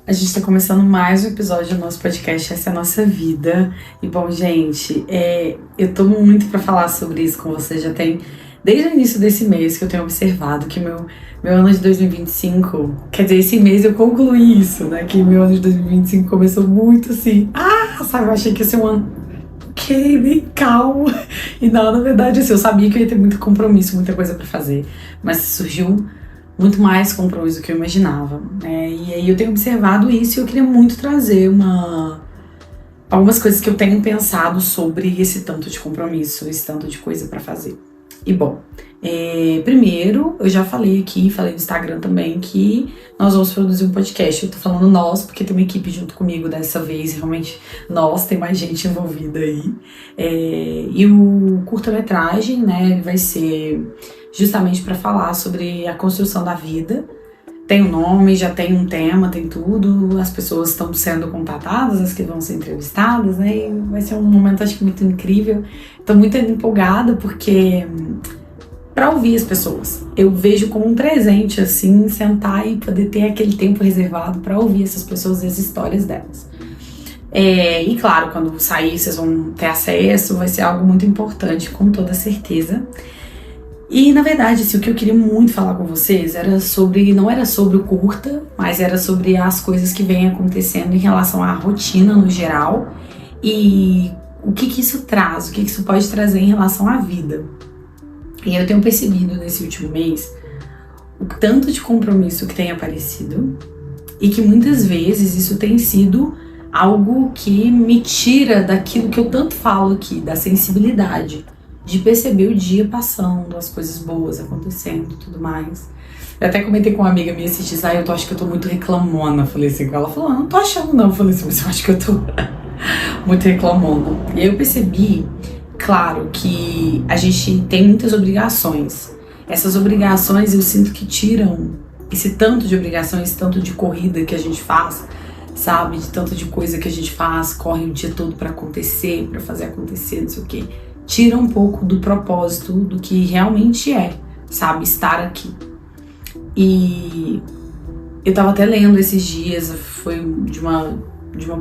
A gente tá começando mais um episódio do nosso podcast Essa é a Nossa Vida. E bom, gente, eu tô muito pra falar sobre isso com vocês. Já tem, desde o início desse mês, que eu tenho observado que meu ano de 2025... Quer dizer, esse mês eu concluí isso, né? Que meu ano de 2025 começou muito assim... sabe, eu achei que ia ser um ano... Ok, bem calmo. E não, na verdade, assim, eu sabia que eu ia ter muito compromisso, muita coisa pra fazer. Mas surgiu muito mais compromisso do que eu imaginava, né? E aí eu tenho observado isso e eu queria muito trazer algumas coisas que eu tenho pensado sobre esse tanto de compromisso, esse tanto de coisa pra fazer. E bom, primeiro, eu já falei aqui, falei no Instagram também, que nós vamos produzir um podcast. Eu tô falando nós, porque tem uma equipe junto comigo dessa vez, realmente nós, tem mais gente envolvida aí. E o curta-metragem, né, ele vai ser justamente para falar sobre a construção da vida. Tem um nome, já tem um tema, tem tudo, as pessoas estão sendo contatadas, as que vão ser entrevistadas, né, e vai ser um momento, acho que muito incrível. Tô muito empolgada, porque para ouvir as pessoas, eu vejo como um presente, assim, sentar e poder ter aquele tempo reservado para ouvir essas pessoas e as histórias delas. E claro, quando sair, vocês vão ter acesso, vai ser algo muito importante, com toda certeza. E, na verdade, assim, o que eu queria muito falar com vocês não era sobre o curta, mas era sobre as coisas que vêm acontecendo em relação à rotina no geral e o que isso traz, o que isso pode trazer em relação à vida. E eu tenho percebido nesse último mês o tanto de compromisso que tem aparecido e que muitas vezes isso tem sido algo que me tira daquilo que eu tanto falo aqui, da sensibilidade, de perceber o dia passando, as coisas boas acontecendo e tudo mais. Eu até comentei com uma amiga minha esses dias, eu acho que eu tô muito reclamona, falei assim com ela. Ela falou, não tô achando não, eu falei assim, mas eu acho que eu tô muito reclamona. E aí eu percebi, claro, que a gente tem muitas obrigações. Essas obrigações eu sinto que tiram esse tanto de obrigação, esse tanto de corrida que a gente faz, sabe? De tanto de coisa que a gente faz, corre o dia todo pra acontecer, pra fazer acontecer, não sei o quê. Tira um pouco do propósito do que realmente sabe? Estar aqui. E eu tava até lendo esses dias, foi de uma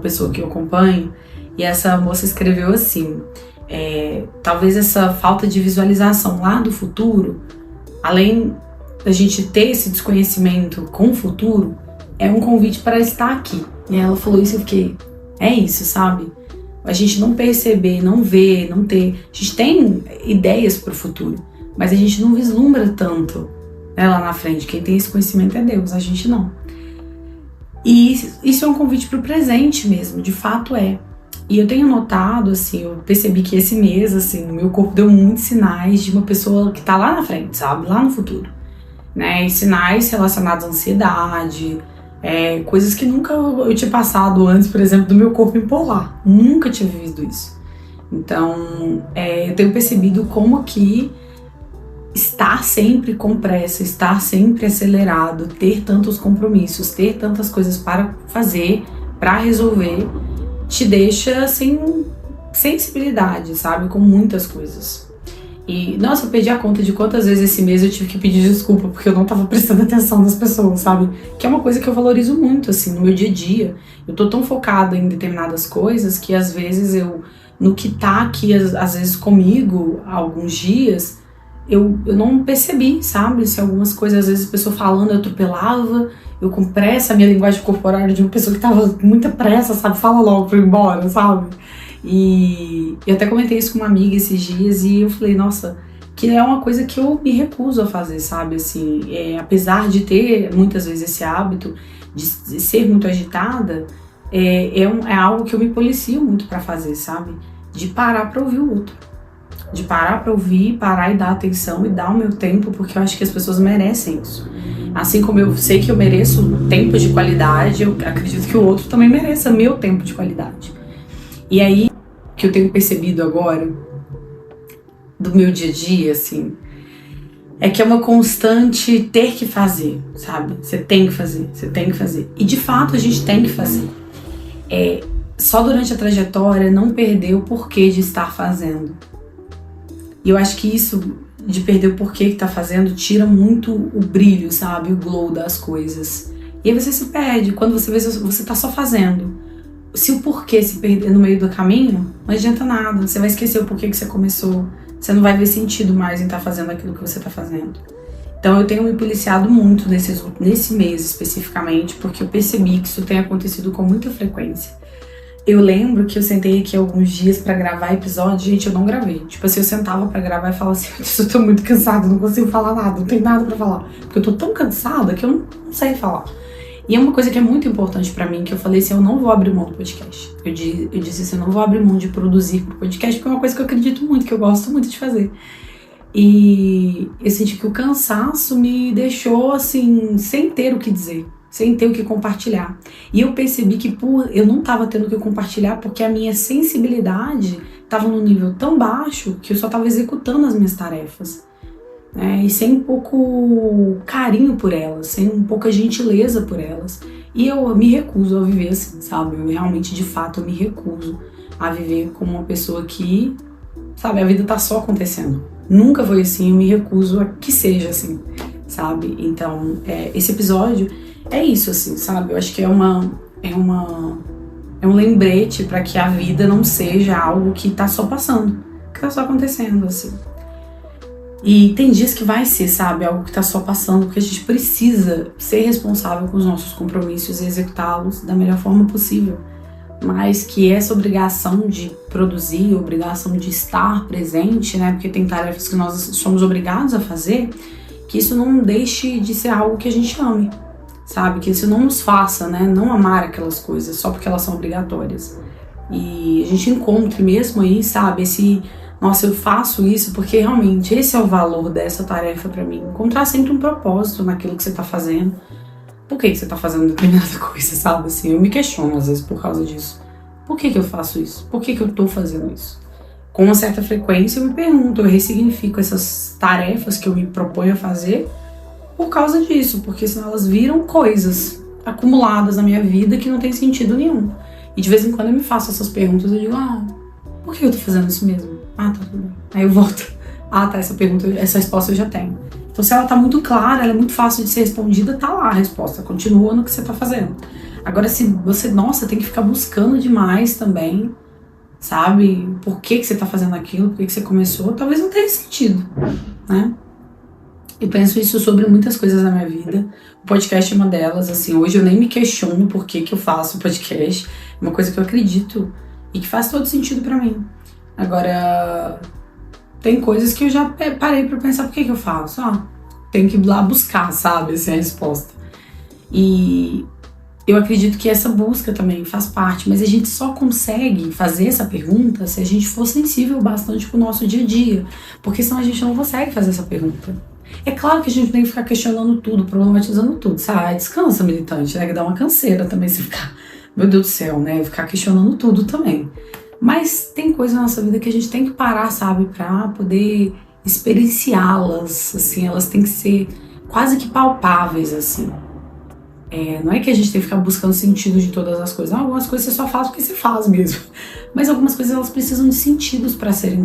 pessoa que eu acompanho, e essa moça escreveu assim, talvez essa falta de visualização lá do futuro, além da gente ter esse desconhecimento com o futuro, é um convite para estar aqui. E ela falou isso e eu fiquei, é isso, sabe? A gente não perceber, não ver, não ter... A gente tem ideias para o futuro, mas a gente não vislumbra tanto, né, lá na frente. Quem tem esse conhecimento é Deus, a gente não. E isso é um convite para o presente mesmo, de fato é. E eu tenho notado, assim, eu percebi que esse mês, assim, o meu corpo deu muitos sinais de uma pessoa que tá lá na frente, sabe? Lá no futuro, né? E sinais relacionados à ansiedade... coisas que nunca eu tinha passado antes, por exemplo, do meu corpo empolar. Nunca tinha vivido isso. Então, eu tenho percebido como que estar sempre com pressa, estar sempre acelerado, ter tantos compromissos, ter tantas coisas para fazer, para resolver, te deixa sem sensibilidade, sabe? Com muitas coisas. E, nossa, eu perdi a conta de quantas vezes esse mês eu tive que pedir desculpa porque eu não tava prestando atenção nas pessoas, sabe? Que é uma coisa que eu valorizo muito, assim, no meu dia a dia. Eu tô tão focada em determinadas coisas que às vezes no que tá aqui, às vezes comigo, há alguns dias, eu não percebi, sabe? Se algumas coisas, às vezes a pessoa falando, eu atropelava, eu com pressa, a minha linguagem corporal de uma pessoa que tava com muita pressa, sabe? Fala logo pra eu ir embora, sabe? E eu até comentei isso com uma amiga esses dias e eu falei, nossa, que é uma coisa que eu me recuso a fazer, sabe, assim, apesar de ter muitas vezes esse hábito de ser muito agitada, é algo que eu me policio muito pra fazer, sabe, de parar pra ouvir o outro, de parar pra ouvir, parar e dar atenção e dar o meu tempo, porque eu acho que as pessoas merecem isso. Assim como eu sei que eu mereço tempo de qualidade, eu acredito que o outro também mereça meu tempo de qualidade. E aí, o que eu tenho percebido agora, do meu dia a dia, assim, é que é uma constante ter que fazer, sabe? Você tem que fazer, você tem que fazer. E de fato a gente tem que fazer. Só durante a trajetória não perder o porquê de estar fazendo. E eu acho que isso, de perder o porquê que tá fazendo, tira muito o brilho, sabe? O glow das coisas. E aí você se perde. Quando você vê, você tá só fazendo. Se o porquê se perder no meio do caminho, não adianta nada. Você vai esquecer o porquê que você começou. Você não vai ver sentido mais em estar fazendo aquilo que você tá fazendo. Então eu tenho me policiado muito nesse mês especificamente, porque eu percebi que isso tem acontecido com muita frequência. Eu lembro que eu sentei aqui alguns dias pra gravar episódio, gente, eu não gravei. Tipo assim, eu sentava pra gravar e falava assim, eu tô muito cansada, não consigo falar nada, não tem nada pra falar. Porque eu tô tão cansada que eu não sei falar. E é uma coisa que é muito importante pra mim, que eu falei assim, eu não vou abrir mão do podcast. Eu disse assim, eu não vou abrir mão de produzir pro podcast, porque é uma coisa que eu acredito muito, que eu gosto muito de fazer. E eu senti que o cansaço me deixou assim, sem ter o que dizer, sem ter o que compartilhar. E eu percebi que eu não estava tendo o que compartilhar porque a minha sensibilidade estava num nível tão baixo que eu só estava executando as minhas tarefas. E sem um pouco carinho por elas, sem um pouca gentileza por elas. E eu me recuso a viver assim, sabe? Eu realmente, de fato, eu me recuso a viver como uma pessoa que, sabe, a vida tá só acontecendo. Nunca foi assim, eu me recuso a que seja assim, sabe? Então, esse episódio é isso, assim, sabe? Eu acho que é um lembrete pra que a vida não seja algo que tá só passando, que tá só acontecendo, assim. E tem dias que vai ser, sabe, algo que tá só passando, porque a gente precisa ser responsável com os nossos compromissos e executá-los da melhor forma possível. Mas que essa obrigação de produzir, obrigação de estar presente, né, porque tem tarefas que nós somos obrigados a fazer, que isso não deixe de ser algo que a gente ame, sabe, que isso não nos faça, né, não amar aquelas coisas só porque elas são obrigatórias. E a gente encontre mesmo aí, sabe, nossa, eu faço isso porque realmente esse é o valor dessa tarefa pra mim. Encontrar sempre um propósito naquilo que você tá fazendo. Por que você tá fazendo determinada coisa, sabe? Assim, eu me questiono às vezes por causa disso. Por que eu faço isso? Por que eu tô fazendo isso? Com uma certa frequência eu me pergunto, eu ressignifico essas tarefas que eu me proponho a fazer por causa disso. Porque senão elas viram coisas acumuladas na minha vida que não tem sentido nenhum. E de vez em quando eu me faço essas perguntas e eu digo, por que eu tô fazendo isso mesmo? Tá tudo bem. Aí eu volto. Tá, essa resposta eu já tenho. Então se ela tá muito clara, ela é muito fácil de ser respondida, tá lá a resposta. Continua no que você tá fazendo. Agora se você, tem que ficar buscando demais também, sabe? Por que você tá fazendo aquilo, por que você começou, talvez não tenha sentido, né? Eu penso isso sobre muitas coisas na minha vida. O podcast é uma delas, assim, hoje eu nem me questiono por que eu faço podcast. É uma coisa que eu acredito e que faz todo sentido pra mim. Agora, tem coisas que eu já parei pra pensar por que eu faço. Tenho que ir lá buscar, sabe, assim, a resposta. E eu acredito que essa busca também faz parte, mas a gente só consegue fazer essa pergunta se a gente for sensível bastante com o nosso dia a dia, porque senão a gente não consegue fazer essa pergunta. É claro que a gente tem que ficar questionando tudo, problematizando tudo, sabe? Descansa, militante, né? Que dá uma canseira também se ficar, meu Deus do céu, né? Ficar questionando tudo também. Mas tem coisas na nossa vida que a gente tem que parar, sabe? Pra poder experienciá-las, assim, elas têm que ser quase que palpáveis, assim. Não é que a gente tem que ficar buscando sentido de todas as coisas. Não, algumas coisas você só faz porque você faz mesmo. Mas algumas coisas elas precisam de sentido para serem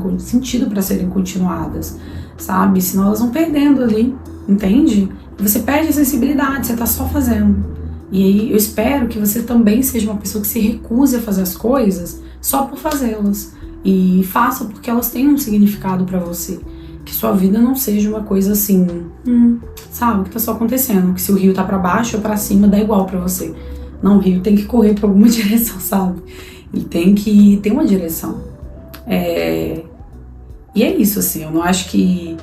continuadas, sabe? Senão elas vão perdendo ali, entende? Você perde a sensibilidade, você tá só fazendo. E aí eu espero que você também seja uma pessoa que se recuse a fazer as coisas só por fazê-las. E faça porque elas têm um significado para você. Que sua vida não seja uma coisa assim, sabe, que tá só acontecendo. Que se o rio tá pra baixo ou pra cima, dá igual pra você. Não, o rio tem que correr pra alguma direção, sabe? Ele tem que ter uma direção. E é isso, assim, eu não acho que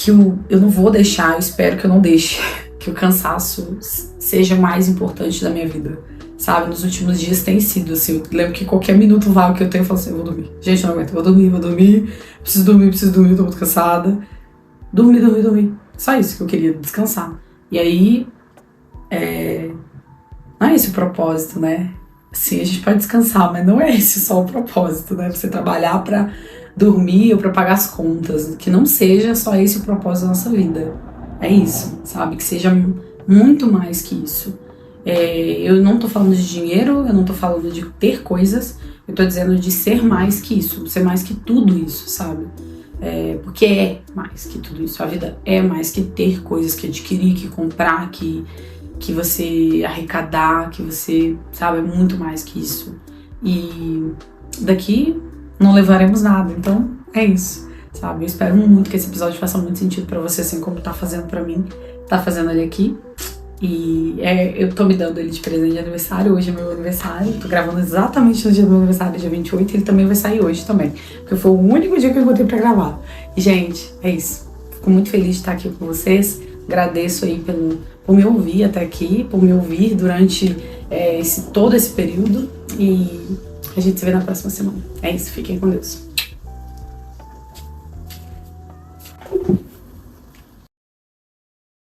eu não vou deixar, eu espero que eu não deixe que o cansaço seja mais importante da minha vida. Sabe, nos últimos dias tem sido assim, eu lembro que qualquer minuto vago que eu tenho, eu falo assim, eu vou dormir. Gente, eu não aguento, vou dormir, preciso dormir, eu tô muito cansada. Dormir. Só isso que eu queria, descansar. E aí, não é esse o propósito, né? Sim, a gente pode descansar, mas não é esse só o propósito, né? Você trabalhar pra dormir ou pra pagar as contas. Que não seja só esse o propósito da nossa vida. É isso, sabe? Que seja muito mais que isso. Eu não tô falando de dinheiro, eu não tô falando de ter coisas, eu tô dizendo de ser mais que isso, ser mais que tudo isso, sabe? Porque é mais que tudo isso, a vida é mais que ter coisas, que adquirir, que comprar, que que você arrecadar, que você, sabe, é muito mais que isso. E daqui não levaremos nada, então é isso, sabe? Eu espero muito que esse episódio faça muito sentido pra você, assim como tá fazendo pra mim, tá fazendo ele aqui. E eu tô me dando ele de presente de aniversário, hoje é meu aniversário, tô gravando exatamente no dia do meu aniversário, dia 28, e ele também vai sair hoje também, porque foi o único dia que eu encontrei pra gravar. E, gente, é isso. Fico muito feliz de estar aqui com vocês, agradeço aí por me ouvir até aqui, por me ouvir durante todo esse período, e a gente se vê na próxima semana. É isso, fiquem com Deus.